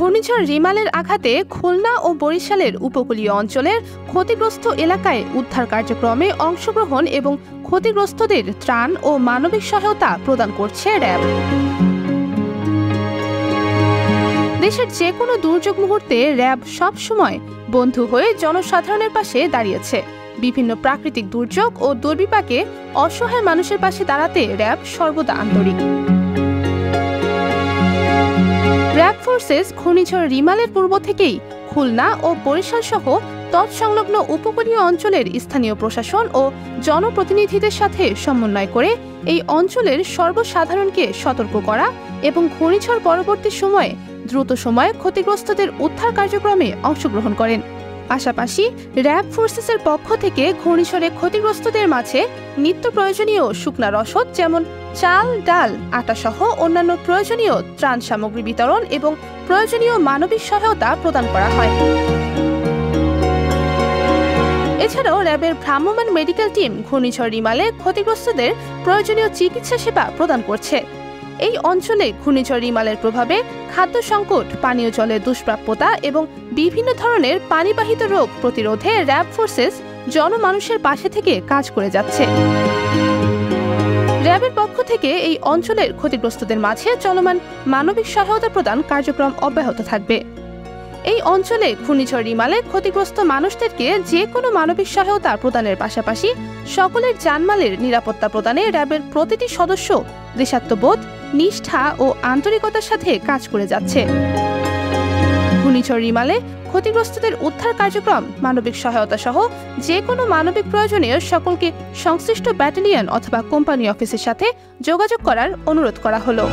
ঘূর্ণিঝড় রিমালের আঘাতে খুলনা ও বরিশালের উপকূলীয় অঞ্চলের ক্ষতিগ্রস্ত এলাকায় উদ্ধার কার্যক্রমে অংশগ্রহণ এবং ক্ষতিগ্রস্তদের ত্রাণ ও মানবিক সহায়তা প্রদান করছে র্যাব। দেশের যে কোনো দুর্যোগ মুহূর্তে র্যাব সবসময় বন্ধু হয়ে জনসাধারণের পাশে দাঁড়িয়েছে। বিভিন্ন প্রাকৃতিক দুর্যোগ ও দুর্বিপাকে অসহায় মানুষের পাশে দাঁড়াতে র্যাব সর্বদা আন্তরিক। র্যাব ফোর্সেস ঘূর্ণিঝড় রিমালের পূর্ব থেকেই খুলনা ও বরিশাল সহ তৎসংলগ্ন উপকূলীয় অঞ্চলের স্থানীয় প্রশাসন ও জনপ্রতিনিধিদের সাথে সমন্বয় করে এই অঞ্চলের সর্বসাধারণকে সতর্ক করা এবং ঘূর্ণিঝড় পরবর্তী সময়ে দ্রুত সময়ে ক্ষতিগ্রস্তদের উদ্ধার কার্যক্রমে অংশগ্রহণ করেন। পাশাপাশি র্যাব ফোর্সেসের পক্ষ থেকে ঘূর্ণিঝড়ে ক্ষতিগ্রস্তদের মাঝে নিত্য প্রয়োজনীয় শুকনা রসদ যেমন চাল, ডাল, আটা সহ অন্যান্য প্রয়োজনীয় ত্রাণ সামগ্রী বিতরণ এবং প্রয়োজনীয় মানবিক সহায়তা প্রদান করা হয়। এছাড়াও র্যাবের ভ্রাম্যমাণ মেডিকেল টিম ঘূর্ণিঝড় রিমালে ক্ষতিগ্রস্তদের প্রয়োজনীয় চিকিৎসা সেবা প্রদান করছে। এই অঞ্চলে ঘূর্ণিঝড় রিমালের প্রভাবে খাদ্য সংকট, পানীয় জলের দুষ্প্রাপ্যতা এবং বিভিন্ন ধরনের পানিবাহিত রোগ প্রতিরোধে র্যাব ফোর্সেস জনমানুষের পাশে থেকে কাজ করে যাচ্ছে। র্যাবের পক্ষ থেকে এই অঞ্চলের ক্ষতিগ্রস্তদের মাঝে চলমান মানবিক সহায়তা প্রদান কার্যক্রম অব্যাহত থাকবে। এই অঞ্চলে ঘূর্ণিঝড় রিমালে ক্ষতিগ্রস্ত মানুষদেরকে যে কোনো মানবিক সহায়তা প্রদানের পাশাপাশি সকলের জানমালের নিরাপত্তা প্রদানে র্যাবের প্রতিটি সদস্য দেশাত্মবোধ, নিষ্ঠা ও আন্তরিকতার সাথে কাজ করে যাচ্ছে। ঘূর্ণিঝড় রিমালে ক্ষতিগ্রস্তদের উদ্ধার কার্যক্রম, মানবিক সহায়তা সহ যে কোনো মানবিক প্রয়োজনে সকলকে সংশ্লিষ্ট ব্যাটালিয়ন অথবা কোম্পানি অফিসের সাথে যোগাযোগ করার অনুরোধ করা হলো।